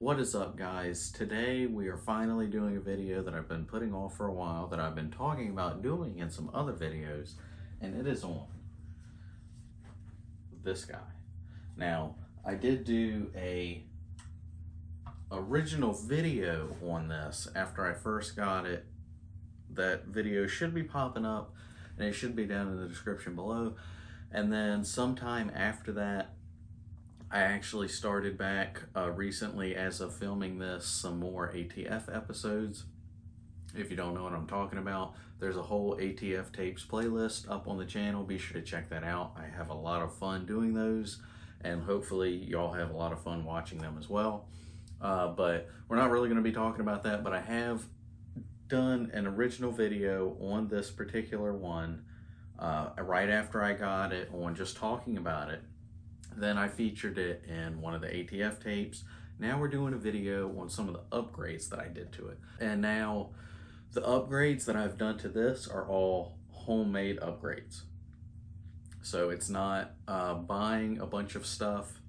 What is up, guys? Today we are finally doing a video that I've been putting off for a while, that I've been talking about doing in some other videos, and it is on this guy. Now, I did do a original video on this after I first got it. That video should be popping up and it should be down in the description below. And then sometime after that, I actually started back recently, as of filming this, some more ATF episodes. If you don't know what I'm talking about, there's a whole ATF tapes playlist up on the channel. Be sure to check that out. I have a lot of fun doing those, and hopefully y'all have a lot of fun watching them as well. But we're not really going to be talking about that, but I have done an original video on this particular one right after I got it, on just talking about it. Then I featured it in one of the ATF tapes. Now we're doing a video on some of the upgrades that I did to it. And now the upgrades that I've done to this are all homemade upgrades. So it's not buying a bunch of stuff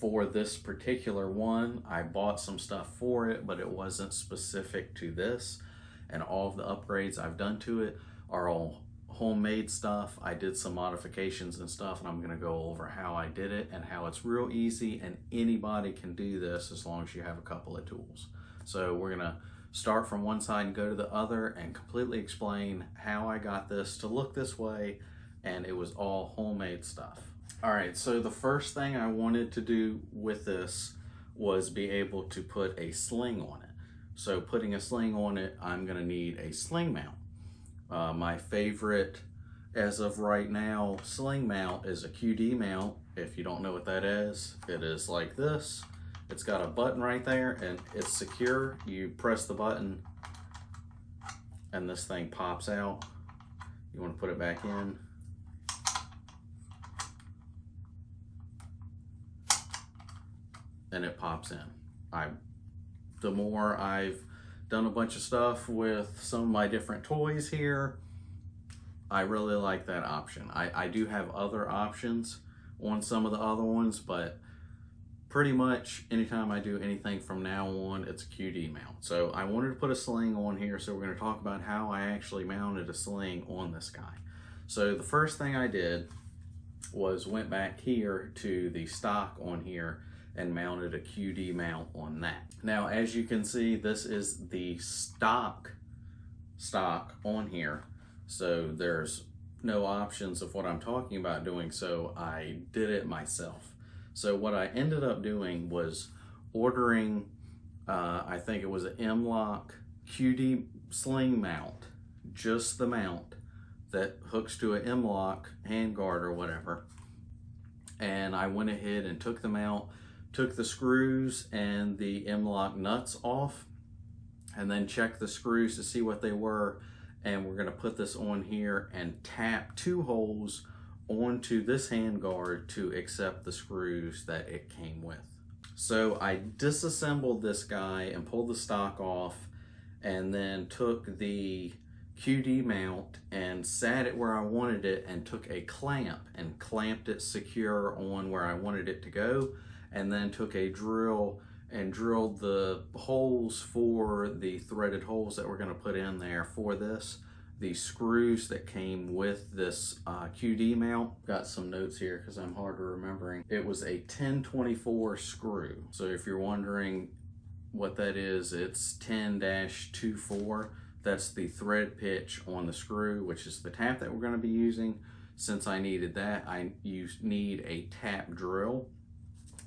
for this particular one. I bought some stuff for it, but it wasn't specific to this. And all of the upgrades I've done to it are all homemade stuff. I did some modifications and stuff, and I'm going to go over how I did it and how it's real easy, and anybody can do this as long as you have a couple of tools. So we're going to start from one side and go to the other and completely explain how I got this to look this way, and it was all homemade stuff. All right, so the first thing I wanted to do with this was be able to put a sling on it. So putting a sling on it, I'm going to need a sling mount. My favorite, as of right now, sling mount is a QD mount. If you don't know what that is, it is like this. It's got a button right there and it's secure. You press the button and this thing pops out. You want to put it back in. And it pops in. The more I've done a bunch of stuff with some of my different toys here, I really like that option. I do have other options on some of the other ones, but pretty much anytime I do anything from now on, it's a QD mount. So I wanted to put a sling on here, so we're going to talk about how I actually mounted a sling on this guy. So the first thing I did was went back here to the stock on here and mounted a QD mount on that. Now, as you can see, this is the stock on here. So there's no options of what I'm talking about doing, so I did it myself. So what I ended up doing was ordering, I think it was an M-Lock QD sling mount, just the mount that hooks to an M-Lock handguard or whatever. And I went ahead and took the mount, took the screws and the M-Lock nuts off, and then checked the screws to see what they were. And we're going to put this on here and tap 2 holes onto this handguard to accept the screws that it came with. So I disassembled this guy and pulled the stock off, and then took the QD mount and sat it where I wanted it, and took a clamp and clamped it secure on where I wanted it to go. And then took a drill and drilled the holes for the threaded holes that we're going to put in there for this. The screws that came with this QD mount. Got some notes here because I'm hard of remembering. It was a 1024 screw. So if you're wondering what that is, it's 10-24. That's the thread pitch on the screw, which is the tap that we're going to be using. Since I needed that, you need a tap drill.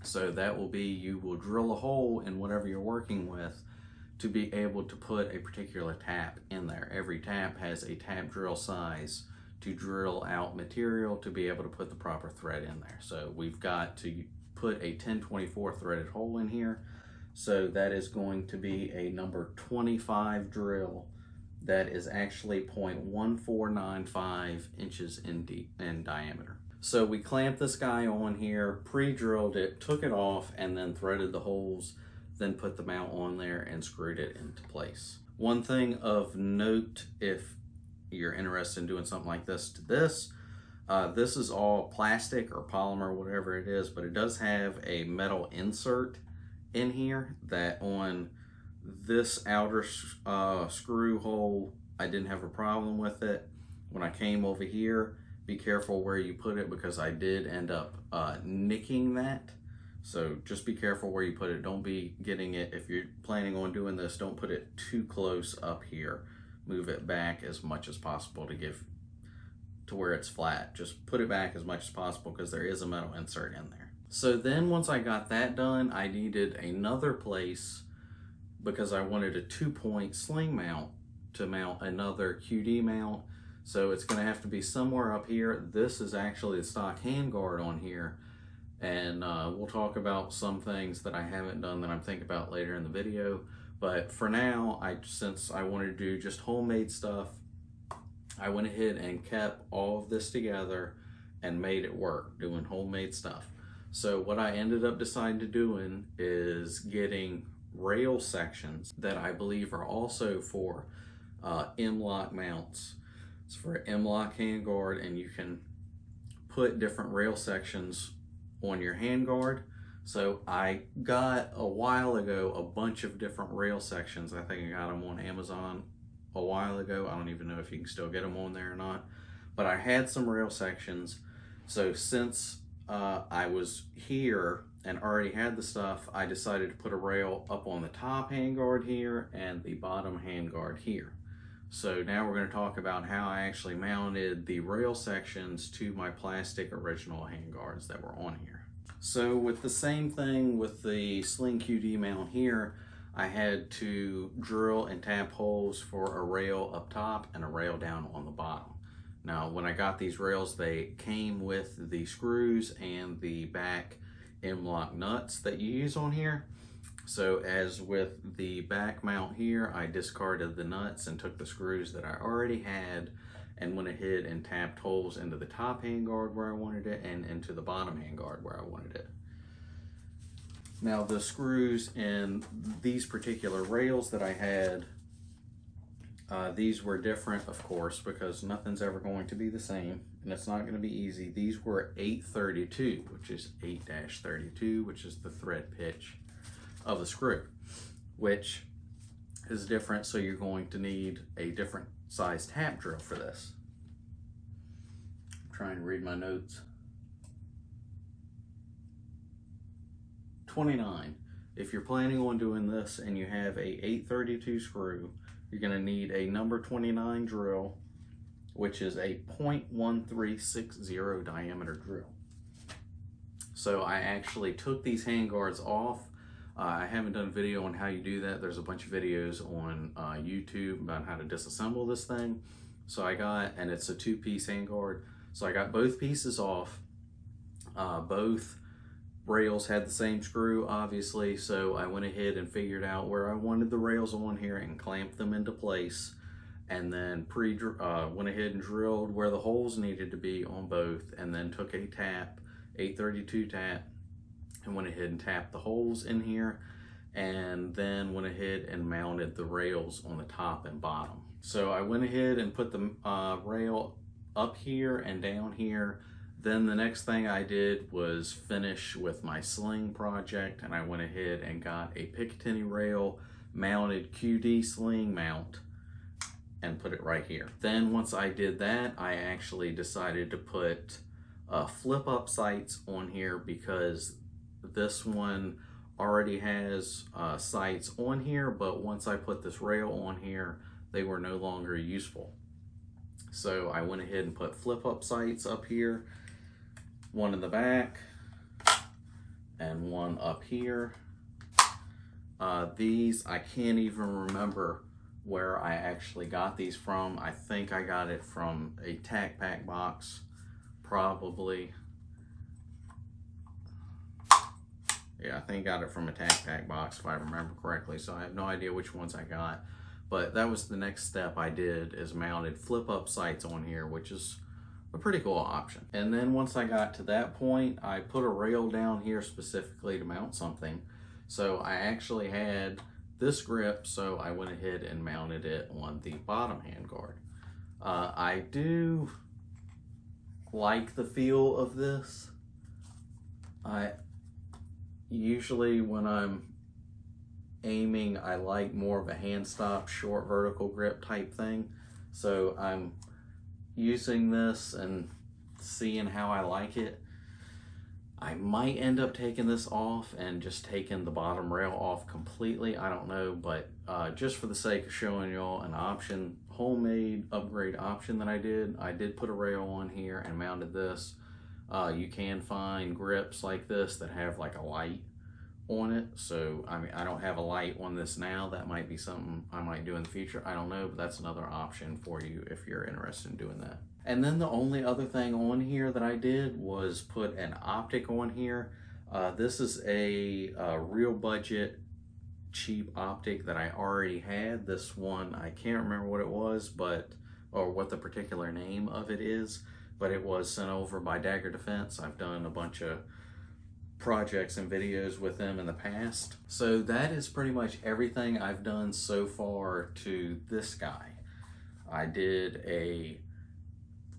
So that will be, you will drill a hole in whatever you're working with to be able to put a particular tap in there. Every tap has a tap drill size to drill out material to be able to put the proper thread in there. So we've got to put a 1024 threaded hole in here. So that is going to be a number 25 drill that is actually 0.1495 inches in diameter. So we clamped this guy on here, pre-drilled it, took it off, and then threaded the holes, then put the mount on there and screwed it into place. One thing of note, if you're interested in doing something like this to this, this is all plastic or polymer, whatever it is, but it does have a metal insert in here that on this outer screw hole, I didn't have a problem with it. When I came over here, be careful where you put it because I did end up nicking that. So just be careful where you put it. Don't be getting it, if you're planning on doing this, don't put it too close up here. Move it back as much as possible to give to where it's flat. Just put it back as much as possible because there is a metal insert in there. So then once I got that done, I needed another place because I wanted a 2-point sling mount to mount another QD mount. So it's gonna have to be somewhere up here. This is actually the stock handguard on here. And we'll talk about some things that I haven't done that I'm thinking about later in the video. But for now, since I wanted to do just homemade stuff, I went ahead and kept all of this together and made it work, doing homemade stuff. So what I ended up deciding to doing is getting rail sections that I believe are also for M-lock mounts. It's for M-lock handguard, and you can put different rail sections on your handguard. So I got a while ago a bunch of different rail sections. I think I got them on Amazon a while ago. I don't even know if you can still get them on there or not, but I had some rail sections. So since I was here and already had the stuff, I decided to put a rail up on the top handguard here and the bottom handguard here. So now we're going to talk about how I actually mounted the rail sections to my plastic original handguards that were on here. So with the same thing with the Sling QD mount here, I had to drill and tap holes for a rail up top and a rail down on the bottom. Now when I got these rails, they came with the screws and the back M-lock nuts that you use on here. So as with the back mount here, I discarded the nuts and took the screws that I already had and went ahead and tapped holes into the top handguard where I wanted it and into the bottom handguard where I wanted it. Now the screws in these particular rails that I had, these were different, of course, because nothing's ever going to be the same and it's not going to be easy. These were 832, which is 8-32, which is the thread pitch of the screw, which is different. So you're going to need a different size tap drill for this. I'm trying to read my notes. 29. If you're planning on doing this and you have a 832 screw, you're going to need a number 29 drill, which is a 0.1360 diameter drill. So I actually took these handguards off. I haven't done a video on how you do that. There's a bunch of videos on YouTube about how to disassemble this thing. So I got, and it's a 2-piece handguard. So I got both pieces off. Both rails had the same screw, obviously. So I went ahead and figured out where I wanted the rails on here and clamped them into place. And then went ahead and drilled where the holes needed to be on both. And then took a tap, 832 tap, and went ahead and tapped the holes in here, and then went ahead and mounted the rails on the top and bottom. So I went ahead and put the rail up here and down here. Then the next thing I did was finish with my sling project, and I went ahead and got a Picatinny rail mounted QD sling mount and put it right here. Then once I did that, I actually decided to put flip up sights on here because this one already has sights on here, but once I put this rail on here, they were no longer useful. So I went ahead and put flip up sights up here, one in the back and one up here. These, I can't even remember where I actually got these from. I think I got it from a Tac Pack box, probably. Yeah, I think I got it from a Tac Pack box if I remember correctly, so I have no idea which ones I got. But that was the next step I did, is mounted flip up sights on here, which is a pretty cool option. And then once I got to that point, I put a rail down here specifically to mount something. So I actually had this grip, so I went ahead and mounted it on the bottom handguard. I do like the feel of this. Usually when I'm aiming, I like more of a hand stop, short vertical grip type thing. So I'm using this and seeing how I like it. I might end up taking this off and just taking the bottom rail off completely. I don't know, but just for the sake of showing y'all an option, homemade upgrade option that I did put a rail on here and mounted this. You can find grips like this that have like a light on it. So, I mean, I don't have a light on this now. That might be something I might do in the future. I don't know, but that's another option for you if you're interested in doing that. And then the only other thing on here that I did was put an optic on here. This is a real budget, cheap optic that I already had. This one, I can't remember what it was, or what the particular name of it is, but it was sent over by Dagger Defense. I've done a bunch of projects and videos with them in the past. So that is pretty much everything I've done so far to this guy. I did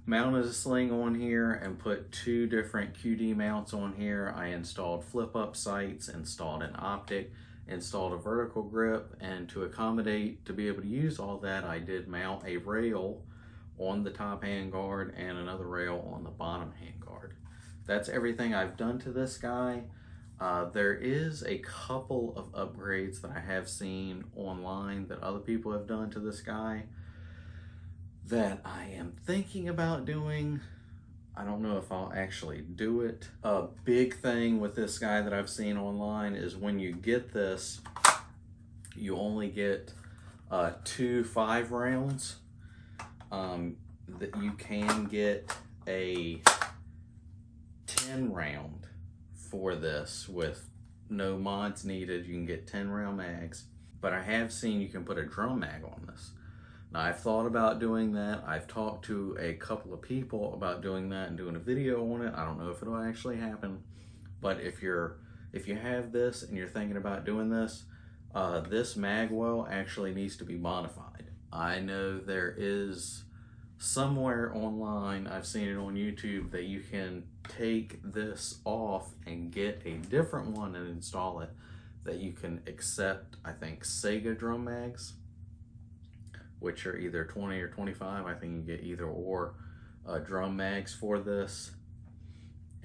mounted a sling on here and put 2 different QD mounts on here. I installed flip up sights, installed an optic, installed a vertical grip, and to accommodate to be able to use all that, I did mount a rail on the top handguard and another rail on the bottom handguard. That's everything I've done to this guy. There is a couple of upgrades that I have seen online that other people have done to this guy that I am thinking about doing. I don't know if I'll actually do it. A big thing with this guy that I've seen online is when you get this, you only get 2 5 rounds. That you can get a 10 round for this with no mods needed. You can get 10 round mags, but I have seen you can put a drum mag on this. Now, I've thought about doing that. I've talked to a couple of people about doing that and doing a video on it. I don't know if it'll actually happen, but if you have this and you're thinking about doing this, this mag well actually needs to be modified. I know there is somewhere online, I've seen it on YouTube, that you can take this off and get a different one and install it that you can accept, I think, Sega drum mags, which are either 20 or 25. I think you get either or drum mags for this.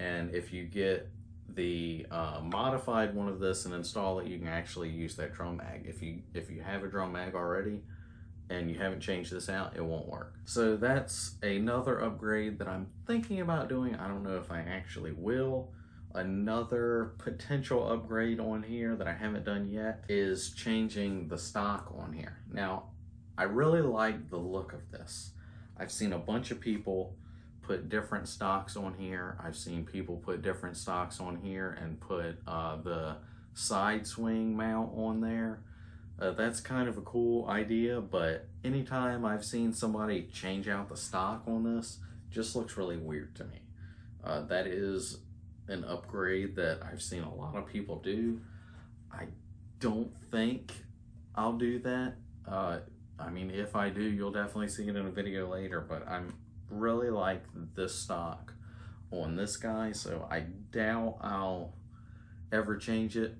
And if you get the modified one of this and install it, you can actually use that drum mag. If you have a drum mag already and you haven't changed this out, it won't work. So that's another upgrade that I'm thinking about doing. I don't know if I actually will. Another potential upgrade on here that I haven't done yet is changing the stock on here. Now, I really like the look of this. I've seen a bunch of people put different stocks on here. I've seen people put different stocks on here and put the side swing mount on there. That's kind of a cool idea, but anytime I've seen somebody change out the stock on this, just looks really weird to me. That is an upgrade that I've seen a lot of people do. I don't think I'll do that. I mean, if I do, you'll definitely see it in a video later, but I'm really like this stock on this guy, so I doubt I'll ever change it.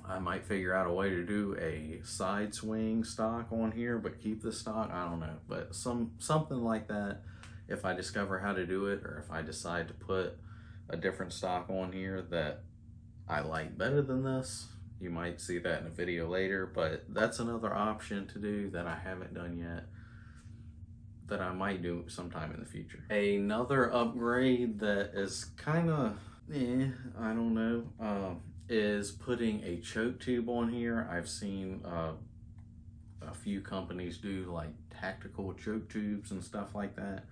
I might figure out a way to do a side swing stock on here, but keep the stock, I don't know. But something like that, if I discover how to do it, or if I decide to put a different stock on here that I like better than this, you might see that in a video later. But that's another option to do that I haven't done yet, that I might do sometime in the future. Another upgrade that is kind of, I don't know, is putting a choke tube on here. I've seen a few companies do like tactical choke tubes and stuff like that.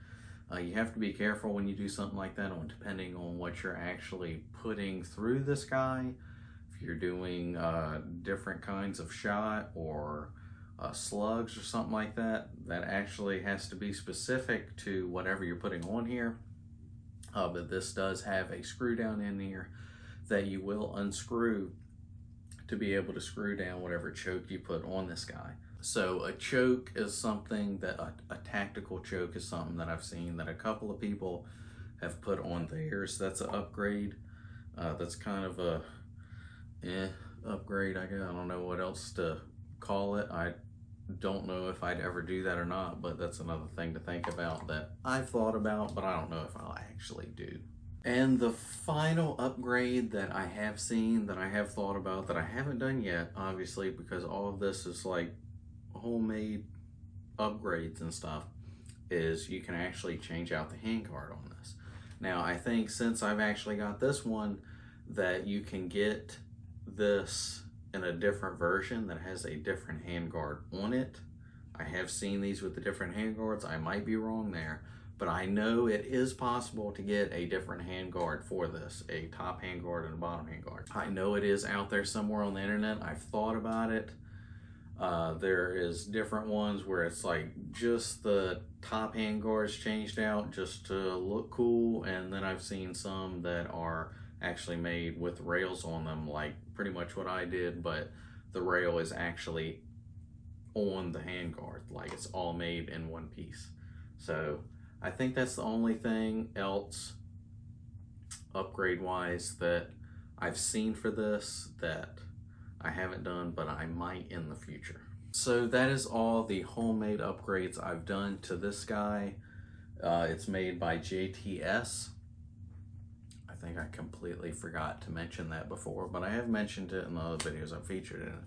You have to be careful when you do something like that, depending on what you're actually putting through this guy. If you're doing different kinds of shot or slugs or something like that, that actually has to be specific to whatever you're putting on here. But this does have a screw down in here that you will unscrew to be able to screw down whatever choke you put on this guy. So a choke is something that, a tactical choke is something that I've seen that a couple of people have put on theirs. That's an upgrade. That's kind of a upgrade, I guess. I don't know what else to call it. I don't know if I'd ever do that or not, but that's another thing to think about that I've thought about, but I don't know if I'll actually do. And the final upgrade that I have seen, that I have thought about, that I haven't done yet, obviously, because all of this is like homemade upgrades and stuff, is you can actually change out the handguard on this. Now, I think since I've actually got this one, that you can get this in a different version that has a different handguard on it. I have seen these with the different handguards. I might be wrong there, but I know it is possible to get a different handguard for this, a top handguard and a bottom handguard. I know it is out there somewhere on the internet. I've thought about it. There is different ones where it's like just the top handguards changed out just to look cool, and then I've seen some that are actually made with rails on them, like pretty much what I did, but the rail is actually on the handguard, like it's all made in one piece. So I think that's the only thing else upgrade wise that I've seen for this that I haven't done, but I might in the future. So that is all the homemade upgrades I've done to this guy. It's made by JTS. I think I completely forgot to mention that before, but I have mentioned it in the other videos I've featured in it.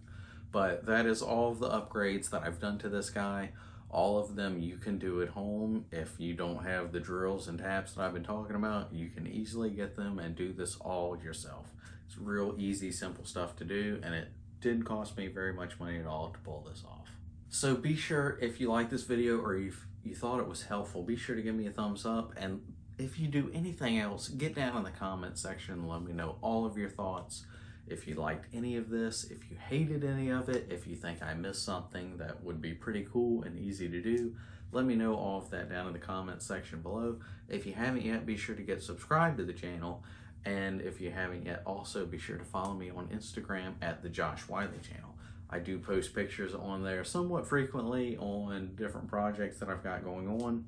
But that is all of the upgrades that I've done to this guy. All of them you can do at home. If you don't have the drills and taps that I've been talking about, you can easily get them and do this all yourself. It's real easy, simple stuff to do, and it didn't cost me very much money at all to pull this off. So be sure, if you like this video or you thought it was helpful, be sure to give me a thumbs up, and if you do anything else, get down in the comment section and let me know all of your thoughts. If you liked any of this, if you hated any of it, if you think I missed something that would be pretty cool and easy to do, let me know all of that down in the comment section below. If you haven't yet, be sure to get subscribed to the channel. And if you haven't yet, also be sure to follow me on Instagram at the Josh Wiley channel. I do post pictures on there somewhat frequently on different projects that I've got going on.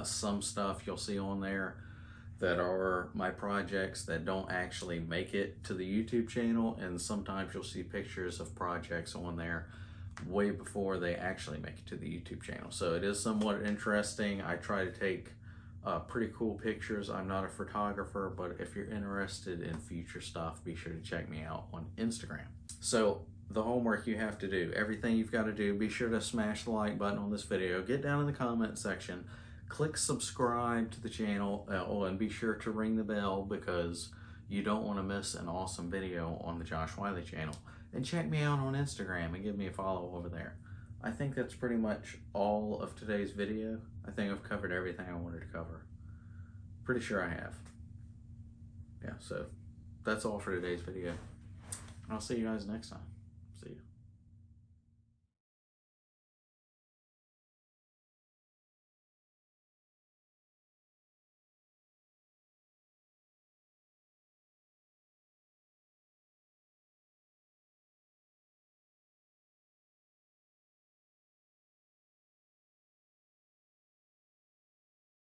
Some stuff you'll see on there that are my projects that don't actually make it to the YouTube channel, and sometimes you'll see pictures of projects on there way before they actually make it to the YouTube channel. So it is somewhat interesting. I try to take pretty cool pictures. I'm not a photographer, but if you're interested in future stuff, be sure to check me out on Instagram. So the homework you have to do, everything you've got to do, be sure to smash the like button on this video, get down in the comment section, click subscribe to the channel, and be sure to ring the bell because you don't want to miss an awesome video on the Josh Wiley channel. And check me out on Instagram and give me a follow over there. I think that's pretty much all of today's video. I think I've covered everything I wanted to cover. Pretty sure I have. Yeah, so that's all for today's video. I'll see you guys next time.